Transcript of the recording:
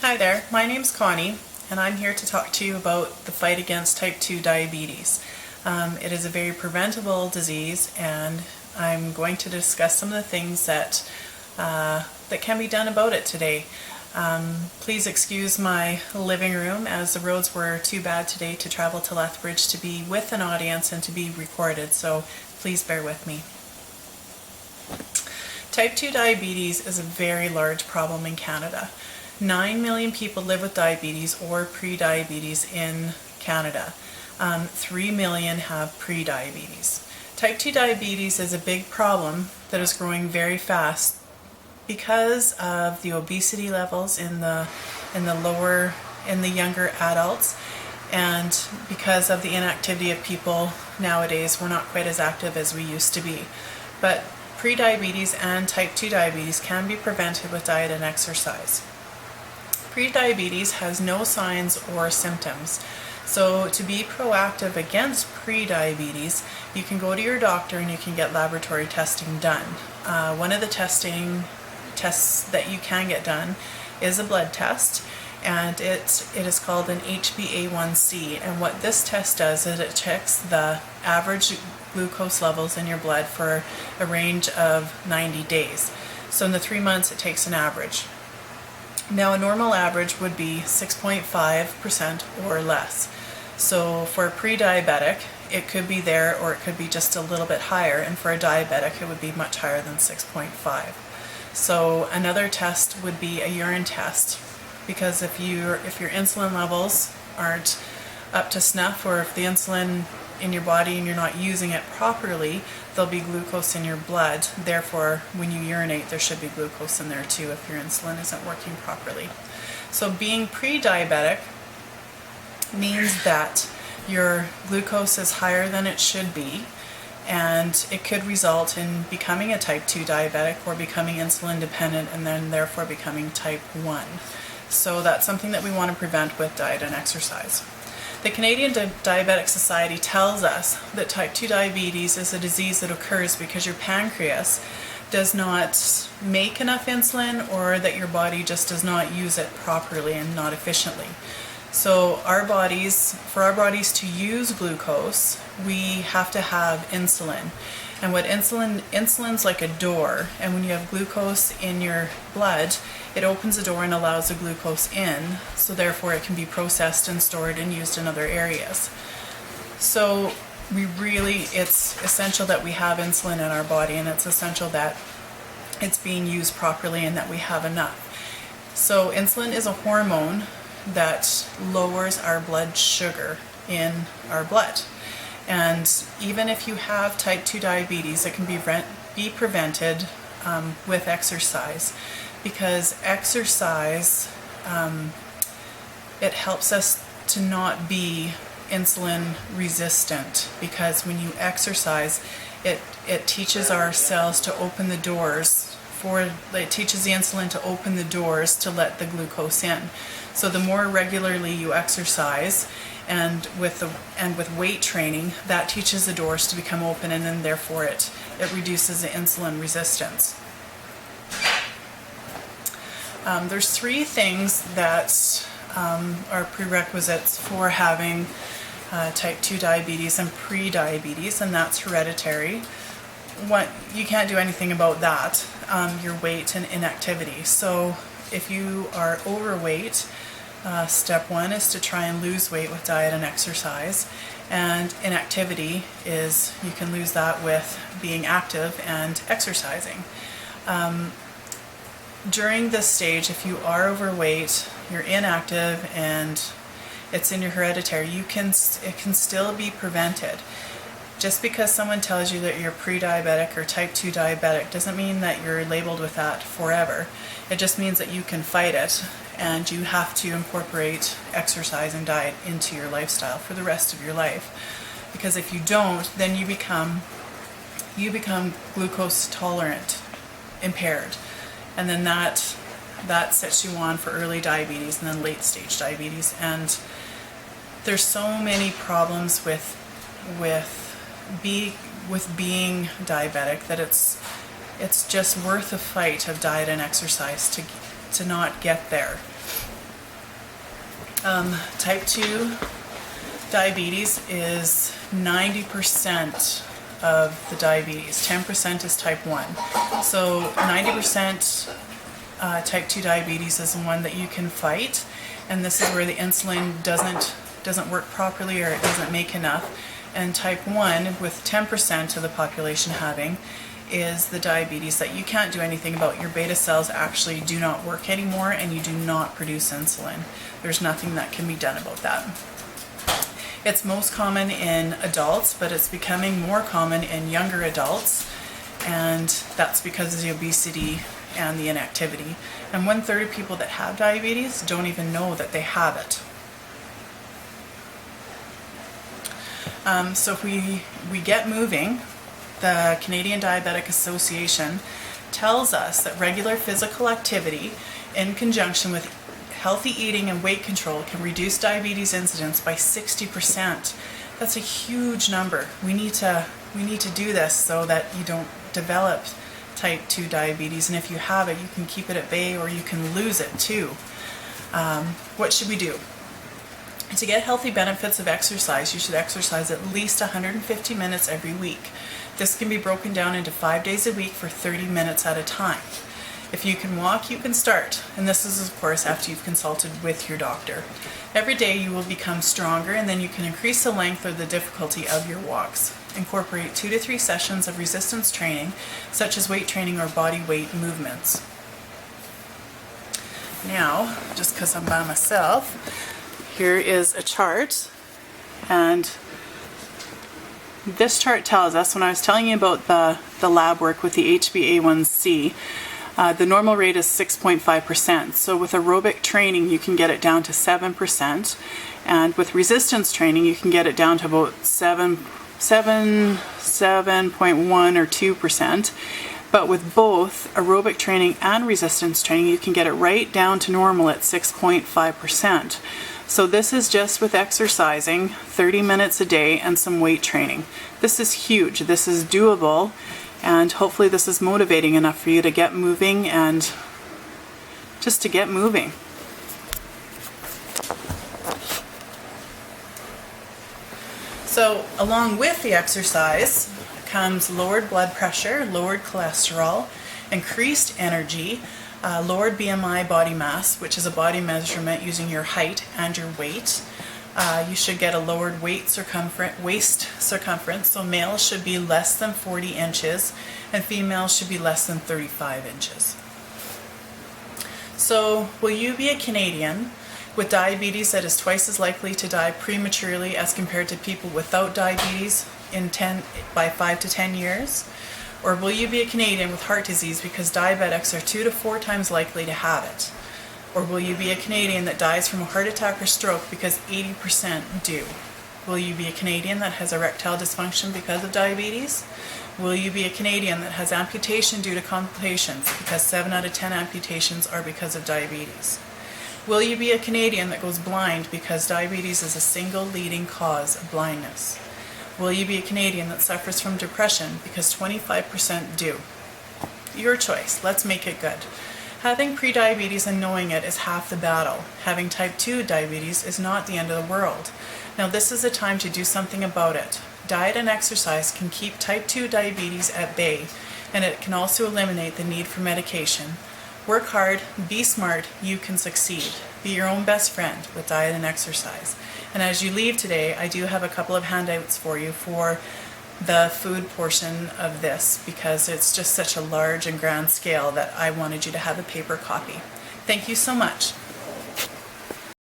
Hi there, my name's Connie and I'm here to talk to you about the fight against type 2 diabetes. It is a very preventable disease and I'm going to discuss some of the things that can be done about it today. Please excuse my living room as the roads were too bad today to travel to Lethbridge to be with an audience and to be recorded, so please bear with me. Type 2 diabetes is a very large problem in Canada. 9 million people live with diabetes or pre-diabetes in Canada. 3 million have pre-diabetes. Type 2 diabetes is a big problem that is growing very fast because of the obesity levels in the younger adults, and because of the inactivity of people nowadays. We're not quite as active as we used to be. But pre-diabetes and type 2 diabetes can be prevented with diet and exercise. Pre-diabetes has no signs or symptoms. So to be proactive against pre-diabetes, you can go to your doctor and you can get laboratory testing done. One of the tests that you can get done is a blood test, and it is called an HbA1c. And what this test does is it checks the average glucose levels in your blood for a range of 90 days. So in the 3 months it takes an average. Now a normal average would be 6.5% or less. So for a pre-diabetic it could be there or it could be just a little bit higher, and for a diabetic it would be much higher than 6.5. So another test would be a urine test, because if your insulin levels aren't up to snuff, or if the insulin in your body and you're not using it properly, there'll be glucose in your blood. Therefore, when you urinate, there should be glucose in there too if your insulin isn't working properly. So being pre-diabetic means that your glucose is higher than it should be, and it could result in becoming a type 2 diabetic or becoming insulin dependent and then therefore becoming type 1. So that's something that we want to prevent with diet and exercise. The Canadian Diabetic Society tells us that type 2 diabetes is a disease that occurs because your pancreas does not make enough insulin, or that your body just does not use it properly and not efficiently. So for our bodies to use glucose, we have to have insulin. And what insulin's like a door, and when you have glucose in your blood, it opens the door and allows the glucose in, so therefore it can be processed and stored and used in other areas. So it's essential that we have insulin in our body, and it's essential that it's being used properly and that we have enough. So insulin is a hormone that lowers our blood sugar in our blood. And even if you have type 2 diabetes, it can be prevented with exercise, because exercise, it helps us to not be insulin resistant, because when you exercise, it teaches our cells to open the doors it teaches the insulin to open the doors to let the glucose in. So the more regularly you exercise, and with weight training, that teaches the doors to become open, and then therefore it reduces the insulin resistance. There's 3 things that are prerequisites for having type 2 diabetes and pre-diabetes, and that's hereditary. You can't do anything about that, your weight and inactivity. So if you are overweight, step 1 is to try and lose weight with diet and exercise, and inactivity is you can lose that with being active and exercising. During this stage, if you are overweight, you're inactive, and it's in your hereditary, it can still be prevented. Just because someone tells you that you're pre-diabetic or type 2 diabetic doesn't mean that you're labeled with that forever. It just means that you can fight it, and you have to incorporate exercise and diet into your lifestyle for the rest of your life. Because if you don't, then you become glucose tolerant, impaired, and then that sets you on for early diabetes and then late stage diabetes. And there's so many problems with being diabetic that it's just worth a fight of diet and exercise to not get there. Type 2 diabetes is 90% of the diabetes. 10% is type 1. So 90% type 2 diabetes is the one that you can fight, and this is where the insulin doesn't work properly, or it doesn't make enough. And type 1, with 10% of the population having, is the diabetes that you can't do anything about. Your beta cells actually do not work anymore, and you do not produce insulin. There's nothing that can be done about that. It's most common in adults, but it's becoming more common in younger adults, and that's because of the obesity and the inactivity. And 1/3 of people that have diabetes don't even know that they have it. So if we get moving, the Canadian Diabetic Association tells us that regular physical activity in conjunction with healthy eating and weight control can reduce diabetes incidence by 60%. That's a huge number. We need to do this so that you don't develop type 2 diabetes, and if you have it, you can keep it at bay, or you can lose it too. What should we do? To get healthy benefits of exercise, you should exercise at least 150 minutes every week. This can be broken down into 5 days a week for 30 minutes at a time. If you can walk, you can start, and this is of course after you've consulted with your doctor. Every day you will become stronger, and then you can increase the length or the difficulty of your walks. Incorporate 2 to 3 sessions of resistance training, such as weight training or body weight movements. Now, just because I'm by myself, here is a chart, and this chart tells us, when I was telling you about the lab work with the HbA1c, the normal rate is 6.5%. So with aerobic training, you can get it down to 7%. And with resistance training, you can get it down to about 7.1 or 2%. But with both aerobic training and resistance training, you can get it right down to normal at 6.5%. So this is just with exercising 30 minutes a day and some weight training. This is huge. This is doable, and hopefully this is motivating enough for you to get moving, and just to get moving. So along with the exercise comes lowered blood pressure, lowered cholesterol, increased energy, lowered BMI body mass, which is a body measurement using your height and your weight. You should get a lowered waist circumference, so males should be less than 40 inches and females should be less than 35 inches. So will you be a Canadian with diabetes that is twice as likely to die prematurely as compared to people without diabetes by 5 to 10 years? Or will you be a Canadian with heart disease because diabetics are 2 to 4 times likely to have it? Or will you be a Canadian that dies from a heart attack or stroke because 80% do? Will you be a Canadian that has erectile dysfunction because of diabetes? Will you be a Canadian that has amputation due to complications, because 7 out of 10 amputations are because of diabetes? Will you be a Canadian that goes blind because diabetes is a single leading cause of blindness? Will you be a Canadian that suffers from depression, because 25% do? Your choice. Let's make it good. Having prediabetes and knowing it is half the battle. Having type 2 diabetes is not the end of the world. Now this is a time to do something about it. Diet and exercise can keep type 2 diabetes at bay, and it can also eliminate the need for medication. Work hard, be smart, you can succeed. Be your own best friend with diet and exercise. And as you leave today, I do have a couple of handouts for you for the food portion of this, because it's just such a large and grand scale that I wanted you to have a paper copy. Thank you so much.